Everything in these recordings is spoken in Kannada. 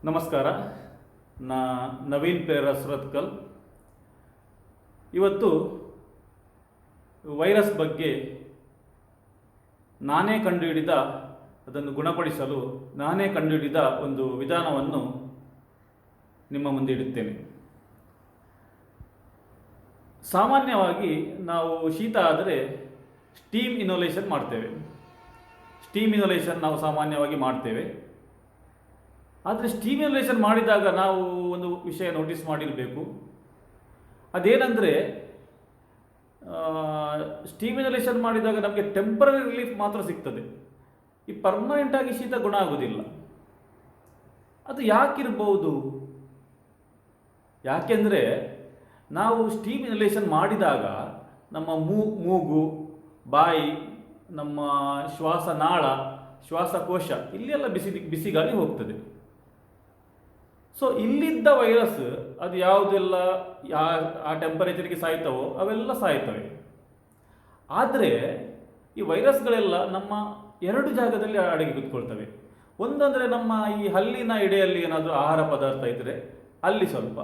ನಮಸ್ಕಾರ. ನವೀನ್ ಪ್ರೇರ ಸುರತ್ಕಲ್. ಇವತ್ತು ವೈರಸ್ ಬಗ್ಗೆ ನಾನೇ ಕಂಡುಹಿಡಿದ, ಅದನ್ನು ಗುಣಪಡಿಸಲು ನಾನೇ ಕಂಡುಹಿಡಿದ ಒಂದು ವಿಧಾನವನ್ನು ನಿಮ್ಮ ಮುಂದೆ ಇಡುತ್ತೇನೆ. ಸಾಮಾನ್ಯವಾಗಿ ನಾವು ಶೀತ ಆದರೆ ಸ್ಟೀಮ್ ಇನೋಲೇಷನ್ ಮಾಡ್ತೇವೆ. ಸ್ಟೀಮ್ ಇನೋಲೇಷನ್ ನಾವು ಸಾಮಾನ್ಯವಾಗಿ ಮಾಡ್ತೇವೆ. ಆದರೆ ಸ್ಟೀಮ್ ಇನೋಲೇಷನ್ ಮಾಡಿದಾಗ ನಾವು ಒಂದು ವಿಷಯ ನೋಟಿಸ್ ಮಾಡಿರಬೇಕು. ಅದೇನೆಂದರೆ, ಸ್ಟೀಮ್ ಇನೋಲೇಷನ್ ಮಾಡಿದಾಗ ನಮಗೆ ಟೆಂಪರರಿ ರಿಲೀಫ್ ಮಾತ್ರ ಸಿಗ್ತದೆ. ಈ ಪರ್ಮನೆಂಟಾಗಿ ಶೀತ ಗುಣ ಆಗೋದಿಲ್ಲ. ಅದು ಯಾಕಿರ್ಬೋದು? ಯಾಕೆಂದರೆ ನಾವು ಸ್ಟೀಮ್ ಇನೋಲೇಷನ್ ಮಾಡಿದಾಗ ನಮ್ಮ ಮೂಗು, ಬಾಯಿ, ನಮ್ಮ ಶ್ವಾಸನಾಳ, ಶ್ವಾಸಕೋಶ ಇಲ್ಲೆಲ್ಲ ಬಿಸಿ ಗಾಳಿ ಹೋಗ್ತದೆ. ಸೊ ಇಲ್ಲಿದ್ದ ವೈರಸ್ ಅದು ಯಾವುದೆಲ್ಲ ಆ ಟೆಂಪರೇಚರ್ಗೆ ಸಾಯ್ತವೋ ಅವೆಲ್ಲ ಸಾಯ್ತವೆ. ಆದರೆ ಈ ವೈರಸ್ಗಳೆಲ್ಲ ನಮ್ಮ ಎರಡು ಜಾಗದಲ್ಲಿ ಅಡಗಿ ಕೂತ್ಕೊಳ್ತವೆ. ಒಂದಂದರೆ ನಮ್ಮ ಈ ಹಲ್ಲಿನ ಎಡೆಯಲ್ಲಿ ಏನಾದರೂ ಆಹಾರ ಪದಾರ್ಥ ಇದ್ದರೆ ಅಲ್ಲಿ ಸ್ವಲ್ಪ,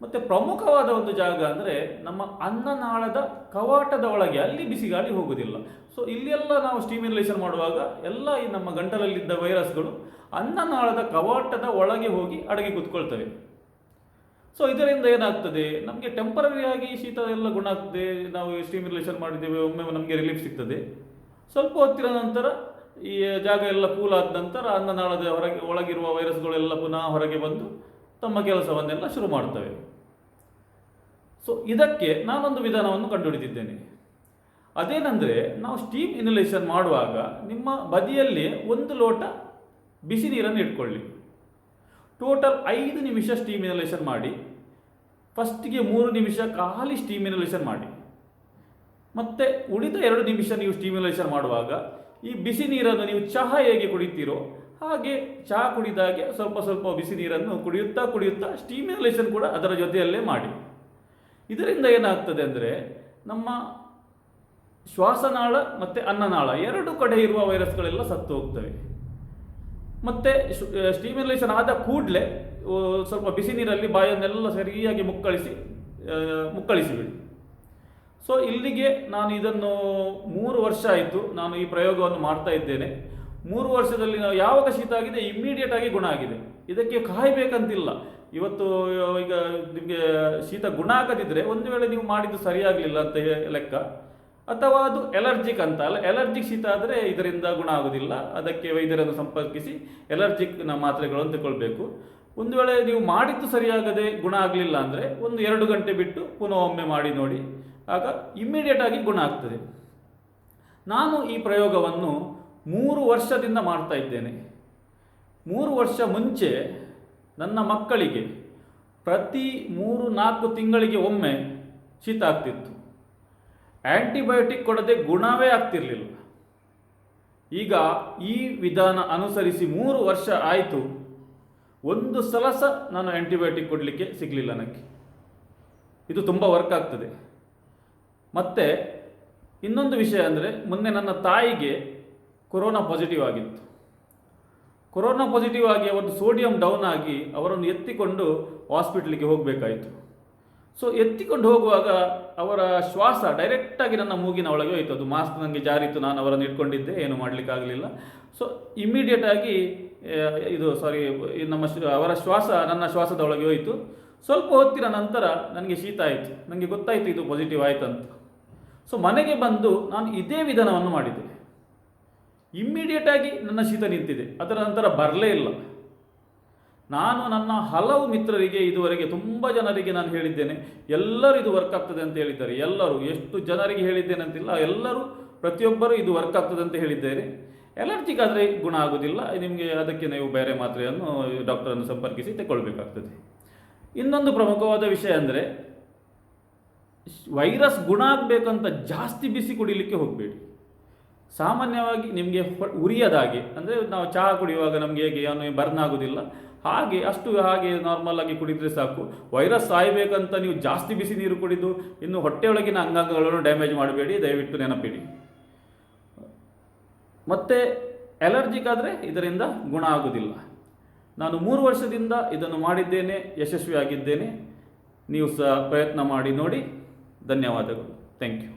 ಮತ್ತು ಪ್ರಮುಖವಾದ ಒಂದು ಜಾಗ ಅಂದರೆ ನಮ್ಮ ಅನ್ನನಾಳದ ಕವಾಟದ ಒಳಗೆ, ಅಲ್ಲಿ ಬಿಸಿ ಗಾಳಿ ಹೋಗುವುದಿಲ್ಲ. ಸೊ ಇಲ್ಲೆಲ್ಲ ನಾವು ಸ್ಟೀಮ್ ಇನೋಲೇಷನ್ ಮಾಡುವಾಗ ಎಲ್ಲ ಈ ನಮ್ಮ ಗಂಟಲಲ್ಲಿದ್ದ ವೈರಸ್ಗಳು ಅನ್ನನಾಳದ ಕವಾಟದ ಒಳಗೆ ಹೋಗಿ ಅಡಗಿ ಕೂತ್ಕೊಳ್ತವೆ. ಸೊ ಇದರಿಂದ ಏನಾಗ್ತದೆ, ನಮಗೆ ಟೆಂಪರರಿಯಾಗಿ ಶೀತ ಎಲ್ಲ ಗುಣ ಆಗ್ತದೆ. ನಾವು ಸ್ಟೀಮ್ ಇನೋಲೇಷನ್ ಮಾಡಿದ್ದೇವೆ, ಒಮ್ಮೆ ನಮಗೆ ರಿಲೀಫ್ ಸಿಗ್ತದೆ. ಸ್ವಲ್ಪ ಹೊತ್ತಿನ ನಂತರ ಈ ಜಾಗ ಎಲ್ಲ ಕೂಲ್ ಆದ ನಂತರ ಅನ್ನನಾಳದ ಒಳಗಿರುವ ವೈರಸ್ಗಳೆಲ್ಲ ಪುನಃ ಹೊರಗೆ ಬಂದು ತಮ್ಮ ಕೆಲಸವನ್ನೆಲ್ಲ ಶುರು ಮಾಡ್ತವೆ. ಸೊ ಇದಕ್ಕೆ ನಾನೊಂದು ವಿಧಾನವನ್ನು ಕಂಡುಹಿಡಿದಿದ್ದೇನೆ. ಅದೇನೆಂದರೆ, ನಾವು ಸ್ಟೀಮ್ ಇನೋಲೇಷನ್ ಮಾಡುವಾಗ ನಿಮ್ಮ ಬದಿಯಲ್ಲಿ 1 ಲೋಟ ಬಿಸಿ ನೀರನ್ನು ಇಟ್ಕೊಳ್ಳಿ. ಟೋಟಲ್ 5 ನಿಮಿಷ ಸ್ಟೀಮ್ ಇನೋಲೇಷನ್ ಮಾಡಿ. ಫಸ್ಟಿಗೆ 3 ನಿಮಿಷ ಖಾಲಿ ಸ್ಟೀಮ್ ಇನೋಲೇಷನ್ ಮಾಡಿ. ಮತ್ತು ಉಳಿದ 2 ನಿಮಿಷ ನೀವು ಸ್ಟೀಮ್ ಇನೋಲೇಷನ್ ಮಾಡುವಾಗ ಈ ಬಿಸಿ ನೀರನ್ನು ನೀವು ಚಹಾ ಹೇಗೆ ಕುಡಿತೀರೋ ಹಾಗೆ ಚಹಾ ಕುಡಿದಾಗೆ ಸ್ವಲ್ಪ ಸ್ವಲ್ಪ ಬಿಸಿ ನೀರನ್ನು ಕುಡಿಯುತ್ತಾ ಸ್ಟೀಮ್ ಇನೋಲೇಷನ್ ಕೂಡ ಅದರ ಜೊತೆಯಲ್ಲೇ ಮಾಡಿ. ಇದರಿಂದ ಏನಾಗ್ತದೆ ಅಂದರೆ, ನಮ್ಮ ಶ್ವಾಸನಾಳ ಮತ್ತು ಅನ್ನನಾಳ ಎರಡು ಕಡೆ ಇರುವ ವೈರಸ್ಗಳೆಲ್ಲ ಸತ್ತು ಹೋಗ್ತವೆ. ಮತ್ತು ಸ್ಟೀಮ್ ಇನೋಲೇಷನ್ ಆದ ಕೂಡಲೇ ಸ್ವಲ್ಪ ಬಿಸಿ ನೀರಲ್ಲಿ ಬಾಯನ್ನೆಲ್ಲ ಸರಿಯಾಗಿ ಮುಕ್ಕಳಿಸಿಬಿಡಿ. ಸೊ ಇಲ್ಲಿಗೆ ನಾನು ಇದನ್ನು 3 ವರ್ಷ ಆಯಿತು ನಾನು ಈ ಪ್ರಯೋಗವನ್ನು ಮಾಡ್ತಾ ಇದ್ದೇನೆ. 3 ವರ್ಷದಲ್ಲಿ ನಾವು ಯಾವಾಗ ಶೀತ ಆಗಿದೆ ಇಮ್ಮಿಡಿಯೇಟ್ ಆಗಿ ಗುಣ ಆಗಿದೆ. ಇದಕ್ಕೆ ಕಾಯಬೇಕಂತಿಲ್ಲ. ಇವತ್ತು ಈಗ ನಿಮಗೆ ಶೀತ ಗುಣ ಆಗದಿದ್ದರೆ ಒಂದು ವೇಳೆ ನೀವು ಮಾಡಿದ್ದು ಸರಿಯಾಗಲಿಲ್ಲ ಅಂತ ಲೆಕ್ಕ, ಅಥವಾ ಅದು ಎಲರ್ಜಿಕ್ ಅಂತ ಅಲ್ಲ. ಎಲರ್ಜಿಕ್ ಶೀತ ಆದರೆ ಇದರಿಂದ ಗುಣ ಆಗೋದಿಲ್ಲ. ಅದಕ್ಕೆ ವೈದ್ಯರನ್ನು ಸಂಪರ್ಕಿಸಿ ಎಲರ್ಜಿಕ್ನ ಮಾತ್ರೆಗಳನ್ನು ತಗೊಳ್ಬೇಕು. ಒಂದು ವೇಳೆ ನೀವು ಮಾಡಿದ್ದು ಸರಿಯಾಗದೆ ಗುಣ ಆಗಲಿಲ್ಲ ಅಂದರೆ 1-2 ಗಂಟೆ ಬಿಟ್ಟು ಪುನಃ ಒಮ್ಮೆ ಮಾಡಿ ನೋಡಿ, ಆಗ ಇಮ್ಮಿಡಿಯೇಟ್ ಆಗಿ ಗುಣ ಆಗ್ತದೆ. ನಾನು ಈ ಪ್ರಯೋಗವನ್ನು 3 ವರ್ಷದಿಂದ ಮಾಡ್ತಾ ಇದ್ದೇನೆ. 3 ವರ್ಷ ಮುಂಚೆ ನನ್ನ ಮಕ್ಕಳಿಗೆ ಪ್ರತಿ 3-4 ತಿಂಗಳಿಗೆ ಒಮ್ಮೆ ಶೀತ ಆಗ್ತಿತ್ತು. ಆ್ಯಂಟಿಬಯೋಟಿಕ್ ಕೊಡದೆ ಗುಣವೇ ಆಗ್ತಿರಲಿಲ್ಲ. ಈಗ ಈ ವಿಧಾನ ಅನುಸರಿಸಿ 3 ವರ್ಷ ಆಯಿತು, ಒಂದು ಸಲ ಸಹ ನಾನು ಆ್ಯಂಟಿಬಯೋಟಿಕ್ ಕೊಡಲಿಕ್ಕೆ ಸಿಗಲಿಲ್ಲ ನನಗೆ. ಇದು ತುಂಬ ವರ್ಕ್ ಆಗ್ತದೆ. ಮತ್ತು ಇನ್ನೊಂದು ವಿಷಯ ಅಂದರೆ, ಮೊನ್ನೆ ನನ್ನ ತಾಯಿಗೆ ಕೊರೋನಾ ಪಾಸಿಟಿವ್ ಆಗಿತ್ತು. ಕೊರೋನಾ ಪಾಸಿಟಿವ್ ಆಗಿ ಅವರದ್ದು ಸೋಡಿಯಂ ಡೌನ್ ಆಗಿ ಅವರನ್ನು ಎತ್ತಿಕೊಂಡು ಹಾಸ್ಪಿಟ್ಲಿಗೆ ಹೋಗಬೇಕಾಯಿತು. ಸೊ ಎತ್ತಿಕೊಂಡು ಹೋಗುವಾಗ ಅವರ ಶ್ವಾಸ ಡೈರೆಕ್ಟಾಗಿ ನನ್ನ ಮೂಗಿನ ಒಳಗೆ ಹೋಯಿತು. ಅದು ಮಾಸ್ಕ್ ನನಗೆ ಜಾರಿತ್ತು, ನಾನು ಅವರನ್ನು ಇಟ್ಕೊಂಡಿದ್ದೆ, ಏನು ಮಾಡಲಿಕ್ಕಾಗಲಿಲ್ಲ. ಸೊ ಇಮ್ಮಿಡಿಯೇಟಾಗಿ ಅವರ ಶ್ವಾಸ ನನ್ನ ಶ್ವಾಸದ ಒಳಗೆ ಹೋಯಿತು. ಸ್ವಲ್ಪ ಹೊತ್ತಿನ ನಂತರ ನನಗೆ ಶೀತ ಆಯಿತು. ನನಗೆ ಗೊತ್ತಾಯಿತು ಇದು ಪಾಸಿಟಿವ್ ಆಯಿತಂತ. ಸೊ ಮನೆಗೆ ಬಂದು ನಾನು ಇದೇ ವಿಧಾನವನ್ನು ಮಾಡಿದೆ. ಇಮ್ಮಿಡಿಯೇಟಾಗಿ ನನ್ನ ಶೀತ ನಿಂತಿದೆ. ಅದರ ನಂತರ ಬರಲೇ ಇಲ್ಲ. ನಾನು ನನ್ನ ಹಲವು ಮಿತ್ರರಿಗೆ ಇದುವರೆಗೆ ತುಂಬ ಜನರಿಗೆ ನಾನು ಹೇಳಿದ್ದೇನೆ, ಎಲ್ಲರೂ ಇದು ವರ್ಕ್ ಆಗ್ತದೆ ಅಂತ ಹೇಳಿದ್ದಾರೆ. ಎಲ್ಲರೂ, ಎಷ್ಟು ಜನರಿಗೆ ಹೇಳಿದ್ದೇನೆ ಅಂತಿಲ್ಲ, ಎಲ್ಲರೂ ಪ್ರತಿಯೊಬ್ಬರು ಇದು ವರ್ಕ್ ಆಗ್ತದೆ ಅಂತ ಹೇಳಿದ್ದಾರೆ. ಎಲರ್ಜಿಕ್ ಆದರೆ ಗುಣ ಆಗೋದಿಲ್ಲ, ನಿಮಗೆ ಅದಕ್ಕೆ ನೀವು ಬೇರೆ ಮಾತ್ರೆಯನ್ನು ಡಾಕ್ಟರನ್ನು ಸಂಪರ್ಕಿಸಿ ತಗೊಳ್ಬೇಕಾಗ್ತದೆ. ಇನ್ನೊಂದು ಪ್ರಮುಖವಾದ ವಿಷಯ ಅಂದರೆ, ವೈರಸ್ ಗುಣ ಆಗಬೇಕಂತ ಜಾಸ್ತಿ ಬಿಸಿ ಕುಡಿಲಿಕ್ಕೆ ಹೋಗಬೇಡಿ. ಸಾಮಾನ್ಯವಾಗಿ ನಿಮಗೆ ಉರಿಯದಾಗೆ, ಅಂದರೆ ನಾವು ಚಹಾ ಕುಡಿಯುವಾಗ ನಮಗೆ ಹೇಗೆ ಏನು ಬರ್ನ್ ಆಗೋದಿಲ್ಲ ಹಾಗೆ ನಾರ್ಮಲ್ ಆಗಿ ಕುಡಿದರೆ ಸಾಕು. ವೈರಸ್ ಸಾಯಬೇಕಂತ ನೀವು ಜಾಸ್ತಿ ಬಿಸಿ ನೀರು ಕುಡಿದು ಇನ್ನು ಹೊಟ್ಟೆಯೊಳಗಿನ ಅಂಗಾಂಗಗಳನ್ನು ಡ್ಯಾಮೇಜ್ ಮಾಡಬೇಡಿ, ದಯವಿಟ್ಟು ನೆನಪಿಡಿ. ಮತ್ತು ಎಲರ್ಜಿಕ್ ಆದರೆ ಇದರಿಂದ ಗುಣ ಆಗೋದಿಲ್ಲ. ನಾನು 3 ವರ್ಷದಿಂದ ಇದನ್ನು ಮಾಡಿದ್ದೇನೆ, ಯಶಸ್ವಿಯಾಗಿದ್ದೇನೆ. ನೀವು ಸಹ ಪ್ರಯತ್ನ ಮಾಡಿ ನೋಡಿ. ಧನ್ಯವಾದಗಳು. Thank you.